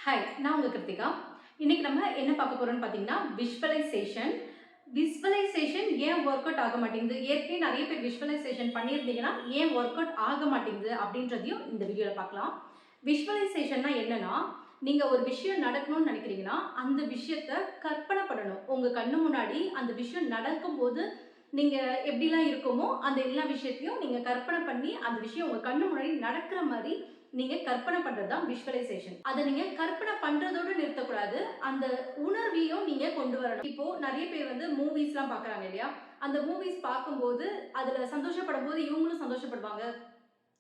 Hi, நான் உங்க கிருத்திகா. இன்னைக்கு நம்ம என்ன பார்க்க போறோம்னு பார்த்தீங்கன்னா, விஷுவலைசேஷன். விஷுவலைசேஷன் ஏன் ஒர்க் அவுட் ஆக மாட்டேங்குது? ஏற்கனவே நிறைய பேர் விஷுவலைசேஷன் பண்ணியிருந்தீங்கன்னா, ஏன் ஒர்க் அவுட் ஆக மாட்டேங்குது அப்படின்றதையும் இந்த வீடியோல பார்க்கலாம். விஷுவலைசேஷன்னா என்னன்னா, நீங்க ஒரு விஷயம் நடக்கணும்னு நினைக்கிறீங்கன்னா, அந்த விஷயத்த கற்பனை பண்ணணும். உங்க கண்ணு முன்னாடி அந்த விஷயம் நடக்கும்போது, நீங்க எப்படிலாம் இருக்குமோ, அந்த எல்லா விஷயத்தையும் நீங்க கற்பனை பண்ணி, அந்த விஷயம் உங்க கண்ணு முன்னாடி நடக்கிற மாரி நீங்க கற்பனை பண்றது தான் விஷுவலைசேஷன். அத நீங்க கற்பனை பண்றதோட நிறுத்தக்கூடாது. அந்த உணர்வையும் நீங்க கொண்டு வரணும். இப்போ நெறைய பேர் வந்து மூவிஸ்லாம் பார்க்குறாங்க இல்லையா? அந்த மூவிஸ் பார்க்கும்போது, அதுல சந்தோஷப்படும்போது இவங்களும் சந்தோஷப்படுவாங்க.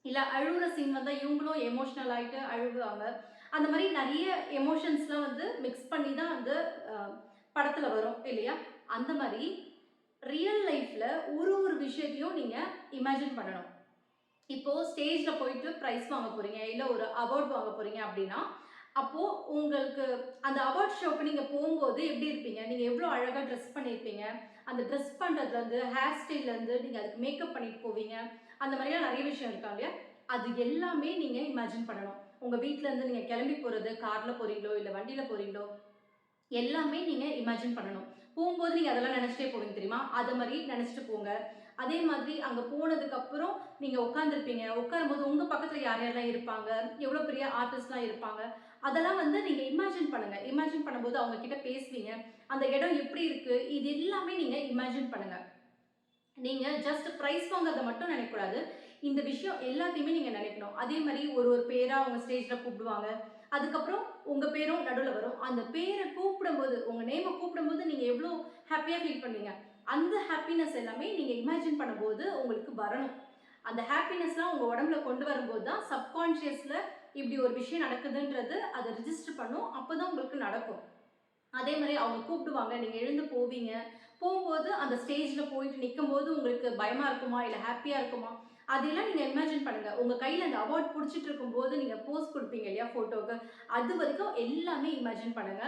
இல்ல அழுவுற சீன் வந்தா இவங்களும் எமோஷனல் ஆயிட்டு அழுவாங்க. அந்த மாரி நெறைய எமோஷன்ஸ்லாம் வந்து மிக்ஸ் பண்ணி தான் வந்து அ படத்துல வரும் இல்லையா? அந்த மாரி ரியல் லைஃப்ல ஒரு விஷயத்தையும் நீங்க இமேஜின் பண்ணணும். இப்போ ஸ்டேஜ்ல போயிட்டு பிரைஸ் வாங்க போறீங்க, இல்ல ஒரு அவார்ட் வாங்க போறீங்க அப்படின்னா, அப்போ உங்களுக்கு அந்த அவார்ட் ஷோக்கு நீங்க போம்போது எப்படி இருப்பீங்க? நீங்க எவ்வளோ அழகா ட்ரெஸ் பண்ணியிருப்பீங்க. அந்த ட்ரெஸ் பண்றதுலருந்து, ஹேர் ஸ்டைல்லருந்து நீங்க அதுக்கு மேக்கப் பண்ணிட்டு போவீங்க. அந்த மாதிரிலாம் நெறைய விஷயம் இருக்கா இல்லையா? அது எல்லாமே நீங்க இமேஜின் பண்ணணும். உங்க வீட்ல இருந்து நீங்க கிளம்பி போறது, கார்ல போறீங்களோ, இல்ல வண்டியில போறீங்களோ, எல்லாமே நீங்க இமேஜின் பண்ணணும். போம்போது நீங்க அதெல்லாம் நெனச்சுட்டே போவீங்க தெரியுமா? அது மாரி நெனச்சுட்டு போங்க. அதே மாதிரி அங்க போனதுக்கப்புறம் நீங்க உட்கார்ந்திருப்பீங்க. உட்காரும்போது உங்க பக்கத்துல யார் யாரெல்லாம் இருப்பாங்க? எவ்வளோ பெரிய ஆர்டிஸ்ட்லாம் இருப்பாங்க? அதெல்லாம் வந்து நீங்க இமேஜின் பண்ணுங்க. இமேஜின் பண்ணும்போது அவங்க கிட்ட பேசுவீங்க. அந்த இடம் எப்படி இருக்கு? இது எல்லாமே நீங்க இமேஜின் பண்ணுங்க. நீங்க ஜஸ்ட் பிரைஸ் வாங்குறத மட்டும் நினைக்கக்கூடாது. இந்த விஷயம் எல்லாத்தையுமே நீங்க நினைக்கணும். அதே மாரி ஒரு பேரா அவங்க ஸ்டேஜ்ல கூப்பிடுவாங்க. அதுக்கப்புறம் உங்க பேரும் நடுவுல வரும். அந்த பேர கூப்பிடும்போது, உங்க நேம கூப்பிடும்போது நீங்க எவ்ளோ ஹேப்பியா ஃபீல் பண்ணுவீங்க. அந்த ஹேப்பினஸ் எல்லாமே நீங்க இமேஜின் பண்ணும்போது உங்களுக்கு வரணும். அந்த ஹேப்பினஸ்லாம் உங்க உடம்புல கொண்டு வரும்போது தான் சப்கான்ஷியஸ்ல இப்படி ஒரு விஷயம் நடக்குதுன்றது அத ரிஜிஸ்டர் பண்ணும். அப்பதான் உங்களுக்கு நடக்கும். அதே மாரி அவங்க கூப்பிடுவாங்க. நீங்க எழுந்து போவீங்க. போம்போது அந்த ஸ்டேஜ்ல போயிட்டு நிக்கும்போது உங்களுக்கு பயமா இருக்குமா? இல்ல ஹேப்பியா இருக்குமா? அதெல்லாம் நீங்க இமேஜின் பண்ணுங்க. உங்க கையில அந்த அவார்ட் புடிச்சிட்டு இருக்கும்போது நீங்க போஸ் குடுப்பீங்க இல்லையா? ஃபோட்டோக்கு. அது வரைக்கும் எல்லாமே இமேஜின் பண்ணுங்க.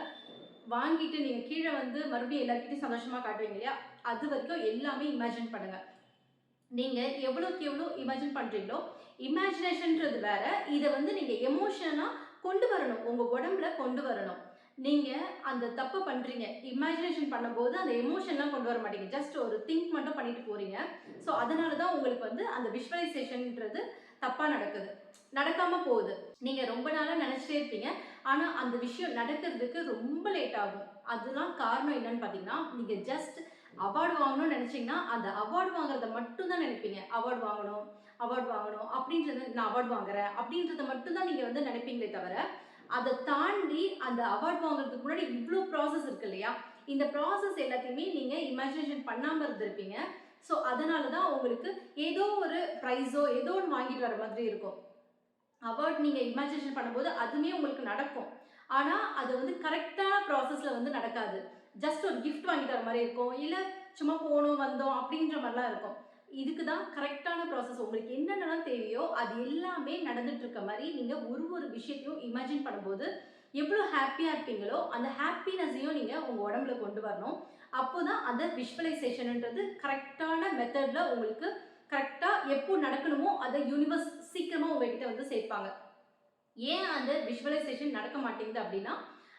வாங்கிட்டு நீங்க கீழ வந்து மறுபடியும் எல்லார்கிட்டயும் சந்தோஷமா காட்டுவீங்க இல்லையா? அது வரைக்கும் எல்லாமே இமேஜின் பண்ணுங்க. நீங்க எவ்வளவுக்கு எவ்வளோ இமேஜின் பண்றீங்களோ, இமேஜினேஷன்ன்றது வேற. இத வந்து நீங்க எமோஷனா கொண்டு வரணும். உங்க உடம்புல கொண்டு வரணும். நீங்க அந்த தப்ப பண்றீங்க. இமேஜினேஷன் பண்ணும்போது அந்த எமோஷன்லாம் கொண்டு வர மாட்டீங்க. ஜஸ்ட் ஒரு திங்க் மட்டும் பண்ணிட்டு போறீங்க. ஸோ, அதனால தான் உங்களுக்கு வந்து அந்த விஷுவலைசேஷன்ன்றது தப்பா நடக்குது. நடக்காம போகுது. நீங்க ரொம்ப நாளா நெனச்சிட்டே இருப்பீங்க. ஆனா, அந்த விஷயம் நடக்கிறதுக்கு ரொம்ப லேட் ஆகும். அதெல்லாம் காரணம் என்னன்னு பார்த்தீங்கன்னா, நீங்க ஜஸ்ட் அவார்ட் வாங்கணும்னு நெனச்சீங்கன்னா, அந்த அவார்ட் வாங்குறத மட்டும் தான் நெனைப்பீங்க. அவார்ட் வாங்கணும், அவார்ட் வாங்கணும் அப்படின்றது நான் அவார்ட் வாங்குறேன் அப்படின்றத மட்டும் தான் நீங்க வந்து நெனைப்பீங்களே தவிர, அத தாண்டி அந்த அவார்ட் வாங்குறதுக்கு முன்னாடி இவ்ளோ ப்ராசஸ் இருக்கு இல்லையா? இந்த ப்ராசஸ் எல்லாத்தையுமே நீங்க இமேஜினேஷன் பண்ணாம இருந்திருப்பீங்க. ஸோ, அதனால தான் உங்களுக்கு ஏதோ ஒரு பிரைஸோ ஏதோ ஒண்ணு வாங்கிட்டு வர மாதிரி இருக்கும். அவார்ட் நீங்க இமேஜினேஷன் பண்ணும்போது அதுவுமே உங்களுக்கு நடக்கும். ஆனா, அது வந்து கரெக்ட்டான ப்ராசஸ்ல வந்து நடக்காது. ஜஸ்ட் ஒரு கிஃப்ட் வாங்கிட்டு வர மாரி இருக்கும். இல்ல சும்மா போனோம், வந்தோம் அப்டின்ற மாரிலாம் இருக்கும். இதுக்கு தான் கரெக்ட்டான ப்ராசஸ். உங்களுக்கு என்னென்னலாம் தேவையோ, அது எல்லாமே நடந்துட்டு இருக்க மாரி நீங்க ஒரு விஷயத்தையும் இமேஜின் பண்ணும்போது, எவ்ளோ ஹேப்பியா இருப்பீங்களோ, அந்த ஹேப்பினஸையும் நீங்க உங்க உடம்புல கொண்டு வரணும். அப்போதான் அந்த விஷுவலைசேஷன்ன்றது கரெக்ட்டான மெத்தட்ல உங்களுக்கு கரெக்ட்டா எப்போ நடக்கணுமோ, அத யூனிவர்ஸ் சீக்கிரமா உங்ககிட்ட வந்து சேர்ப்பாங்க. ஏன் அந்த விஷுவலைசேஷன் நடக்க மாட்டேங்குது அப்டின்னா,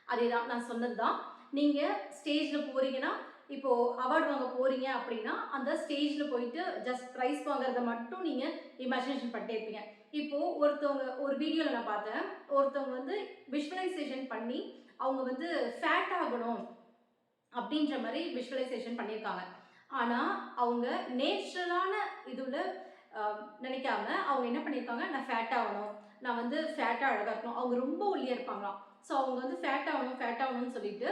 அதேதான் நான் சொன்னது தான். நீங்க ஸ்டேஜ்ல போறீங்கன்னா, இப்போ அவார்ட் வாங்க போறீங்க அப்டின்னா, அந்த ஸ்டேஜ்ல போயிட்டு ஜஸ்ட் பிரைஸ் வாங்குறத மட்டும் நீங்க இமேஜினேஷன் பண்ணிட்டே இருப்பீங்க. இப்போ ஒருத்தவங்க ஒரு வீடியோல நான் பார்த்தேன். ஒருத்தவங்க வந்து விஷுவலைசேஷன் பண்ணி, அவங்க வந்து ஃபேட் ஆகணும் அப்டின்ற மாரி விஷுவலைசேஷன் பண்ணியிருக்காங்க. ஆனா, அவங்க நேச்சுரலான இதுல அ நினைக்காம, அவங்க என்ன பண்ணியிருக்காங்க, நான் ஃபேட் ஆகணும். நான் வந்து ஃபேட்டா அழகா இருக்கணும். அவங்க ரொம்ப ஒல்லியா இருப்பாங்களாம். ஸோ, அவங்க வந்து ஃபேட் ஆகணும், ஃபேட் ஆகணும்னு சொல்லிட்டு,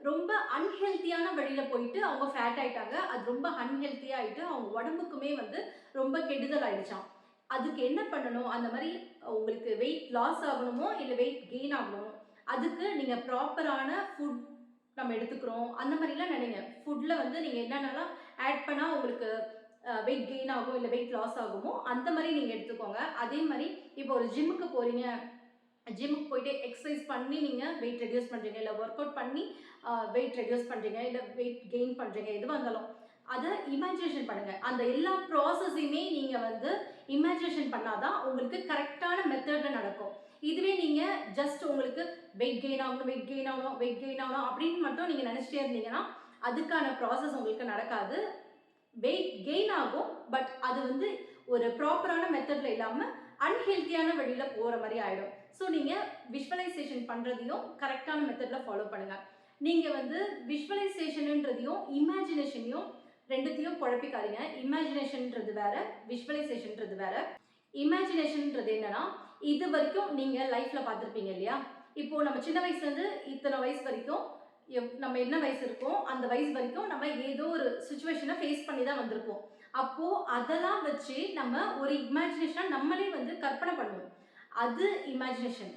ரொம்ப அன்ஹெல்த்தியான வழியில போயிட்டு அவங்க ஃபேட் ஆயிட்டாங்க. அது ரொம்ப அன்ஹெல்த்தியா ஆயிட்டு, அவங்க உடம்புக்குமே வந்து ரொம்ப கெடுதல் ஆயிடுச்சாம். அதுக்கு என்ன பண்ணணும்? அந்த மாரி உங்களுக்கு வெயிட் லாஸ் ஆகணுமோ, இல்ல வெயிட் கெயின் ஆகணுமோ, அதுக்கு நீங்க ப்ராப்பரான ஃபுட் நம்ம எடுத்துக்கிறோம். அந்த மாரிலாம் நினைங்க. ஃபுட்ல வந்து நீங்க என்னென்னலாம் ஆட் பண்ணா உங்களுக்கு வெயிட் கெயின் ஆகும், இல்ல வெயிட் லாஸ் ஆகுமோ, அந்த மாரி நீங்க எடுத்துக்கோங்க. அதே மாரி இப்போ ஒரு ஜிம்முக்கு போறீங்க. ஜிம்முக்கு போயிட்டு எக்சர்சைஸ் பண்ணி நீங்க வெயிட் ரெடியூஸ் பண்றீங்க. இல்ல வொர்க் அவுட் பண்ணி வெயிட் ரெடியூஸ் பண்றீங்க. இல்ல வெயிட் கெயின் பண்றீங்க. எதுவா இருந்தாலும். அத இமேஜினேஷன் பண்ணுங்க. அந்த எல்லா ப்ராசஸையுமே நீங்க வந்து இமேஜினேஷன் பண்ணா தான் உங்களுக்கு கரெக்ட்டான மெத்தட்ல நடக்கும். இதுவே நீங்க ஜஸ்ட் உங்களுக்கு வெயிட் கெயின் ஆகணும், வெயிட் கெயின் ஆகணும், வெயிட் கெயின் ஆகணும் அப்படின்னு மட்டும் நீங்கள் நினச்சிட்டே இருந்தீங்கன்னா அதுக்கான ப்ராசஸ் உங்களுக்கு நடக்காது. வெயிட் கெயின் ஆகும், பட் அது வந்து ஒரு ப்ராப்பரான மெத்தடில் இல்லாமல் அன்ஹெல்த்தியான வழியில் போகிற மாதிரி ஆகிடும். ஸோ நீங்கள் விஷுவலைசேஷன் பண்ணுறதையும் கரெக்டான மெத்தடில் ஃபாலோ பண்ணுங்கள். நீங்கள் வந்து விஷுவலைசேஷனுன்றதையும் இமேஜினேஷனையும் ரெண்டுத்தையும் குழப்பிக்காதீங்க. இமேஜினேஷன்ன்றது வேற, விஷுவலைசேஷன்ன்றது வேற. இமேஜினேஷன்ன்றது என்னன்னா, இது வரைக்கும் நீங்கள் லைஃப்பில் பார்த்துருப்பீங்க இல்லையா? இப்போது நம்ம சின்ன வயசுலேருந்து இத்தனை வயசு வரைக்கும் நம்ம என்ன வயசு இருக்கோ அந்த வயசு வரைக்கும் நம்ம ஏதோ ஒரு சுச்சுவேஷனை ஃபேஸ் பண்ணி தான் வந்திருப்போம். அப்போது அதெல்லாம் வச்சு நம்ம ஒரு இமேஜினேஷனாக நம்மளே வந்து கற்பனை பண்ணுவோம். அது இமேஜினேஷன்,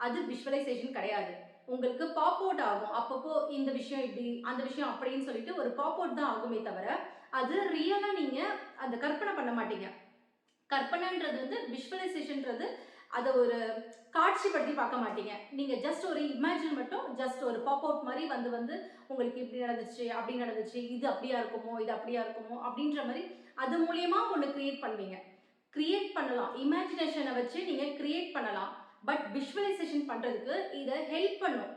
அது விஷுவலைசேஷன் கிடையாது. உங்களுக்கு பாப் அவுட் ஆகும் அப்பப்போ, இந்த விஷயம் இப்படி, அந்த விஷயம் அப்படின்னு சொல்லிட்டு ஒரு பாப் அவுட் தான் ஆகுமே தவிர அது ரியலாக நீங்கள் அந்த கற்பனை பண்ண மாட்டீங்க. கற்பனைன்றது வந்து விஷுவலைசேஷன்ன்றது அதை ஒரு காட்சிப்படுத்தி பார்க்க மாட்டீங்க. நீங்கள் ஜஸ்ட் ஒரு இமேஜின் மட்டும், ஜஸ்ட் ஒரு பாப் அவுட் மாதிரி வந்து வந்து உங்களுக்கு இப்படி நடந்துச்சு, அப்படி நடந்துச்சு, இது அப்படியா இருக்குமோ, இது அப்படியா இருக்குமோ அப்படின்ற மாதிரி அது மூலியமா ஒன்று கிரியேட் பண்ணுவீங்க. கிரியேட் பண்ணலாம், இமேஜினேஷனை வச்சு நீங்கள் கிரியேட் பண்ணலாம். பட் விஷுவலைசேஷன் பண்ணுறதுக்கு இதை ஹெல்ப் பண்ணும்.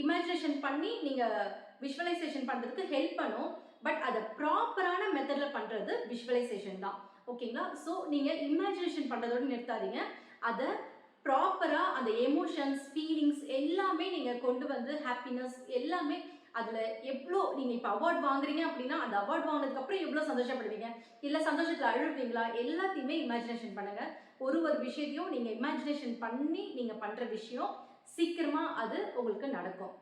இமேஜினேஷன் பண்ணி நீங்கள் விஷுவலைசேஷன் பண்ணுறதுக்கு ஹெல்ப் பண்ணும். பட் அதை ப்ராப்பரான மெத்தடில் பண்ணுறது விஷுவலைசேஷன் தான். ஓகேங்களா? ஸோ நீங்கள் இமேஜினேஷன் பண்ணுறதோடு நிறுத்தாதீங்க. அதை ப்ராப்பராக அந்த எமோஷன்ஸ், ஃபீலிங்ஸ் எல்லாமே நீங்கள் கொண்டு வந்து ஹாப்பினஸ் எல்லாமே அதில் எவ்வளோ நீங்கள் இப்போ அவார்ட் வாங்குறீங்க அப்படின்னா அந்த அவார்ட் வாங்கினதுக்கப்புறம் எவ்வளோ சந்தோஷப்படுவீங்க, இல்லை சந்தோஷத்தில் அழுவீங்களா, எல்லாத்தையுமே இமேஜினேஷன் பண்ணுங்கள். ஒரு விஷயத்தையும் நீங்கள் இமேஜினேஷன் பண்ணி நீங்கள் பண்ணுற விஷயம் சீக்கிரமாக அது உங்களுக்கு நடக்கும்.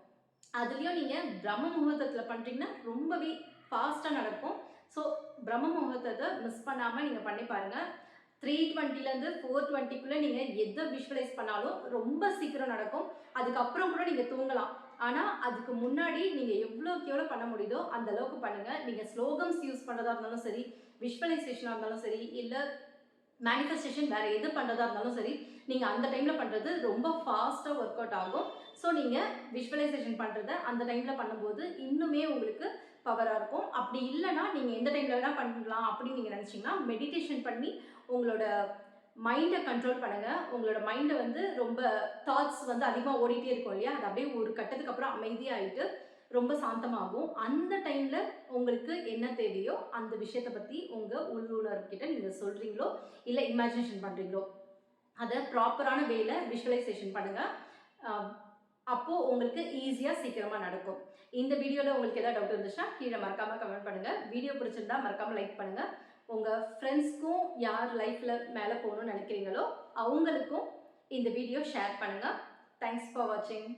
அதுலேயும் நீங்கள் பிரம்ம முகூர்த்தத்தில் பண்ணுறீங்கன்னா ரொம்பவே ஃபாஸ்ட்டாக நடக்கும். ஸோ பிரம்ம முகூர்த்தத்தை மிஸ் பண்ணாமல் நீங்கள் பண்ணி பாருங்கள். 3:20லேருந்து 4:20க்குள்ளே நீங்கள் எதை விஷுவலைஸ் பண்ணாலும் ரொம்ப சீக்கிரம் நடக்கும். அதுக்கப்புறம் கூட நீங்கள் தூங்கலாம். ஆனால் அதுக்கு முன்னாடி நீங்கள் எவ்வளோக்கு எவ்வளோ பண்ண முடியுதோ அந்த அளவுக்கு பண்ணுங்கள். நீங்கள் ஸ்லோகம்ஸ் யூஸ் பண்ணுறதா இருந்தாலும் சரி, விஷுவலைசேஷனாக இருந்தாலும் சரி, இல்லை மேனிஃபெஸ்டேஷன் வேறு எது பண்ணுறதா இருந்தாலும் சரி, நீங்கள் அந்த டைமில் பண்ணுறது ரொம்ப ஃபாஸ்ட்டாக ஒர்க் அவுட் ஆகும். ஸோ நீங்கள் விஷுவலைசேஷன் பண்ணுறத அந்த டைமில் பண்ணும்போது இன்னுமே உங்களுக்கு பவராக இருக்கும். அப்படி இல்லைனா நீங்கள் எந்த டைமில் வேணால் பண்ணலாம் அப்படின்னு நீங்கள் நினச்சிங்கன்னா மெடிடேஷன் பண்ணி உங்களோட மைண்டை கண்ட்ரோல் பண்ணுங்கள். உங்களோட மைண்டை வந்து ரொம்ப தாட்ஸ் வந்து அதிகமாக ஓடிட்டே இருக்கும் இல்லையா, அது அப்படியே ஒரு கட்டத்துக்கு அப்புறம் அமைதியாகிட்டு ரொம்ப சாந்தமாகும். அந்த டைமில் உங்களுக்கு என்ன தேவையோ அந்த விஷயத்தை பற்றி உங்கள் உள்ளுணர்வுக்கிட்ட நீங்கள் சொல்கிறீங்களோ இல்லை இமேஜினேஷன் பண்ணுறீங்களோ அதை ப்ராப்பரான வேல விஷுவலைசேஷன் பண்ணுங்கள். அப்போது உங்களுக்கு ஈஸியாக சீக்கிரமாக நடக்கும். இந்த வீடியோவில் உங்களுக்கு எதாவது டவுட் இருந்துச்சுன்னா கீழே மறக்காமல் கமெண்ட் பண்ணுங்கள். வீடியோ பிடிச்சிருந்தா மறக்காமல் லைக் பண்ணுங்கள். உங்கள் ஃப்ரெண்ட்ஸ்க்கும் யார் லைஃப்பில் மேலே போகணும்னு நினைக்கிறீங்களோ அவங்களுக்கும் இந்த வீடியோ ஷேர் பண்ணுங்கள். தேங்க்ஸ் ஃபார் வாட்சிங்.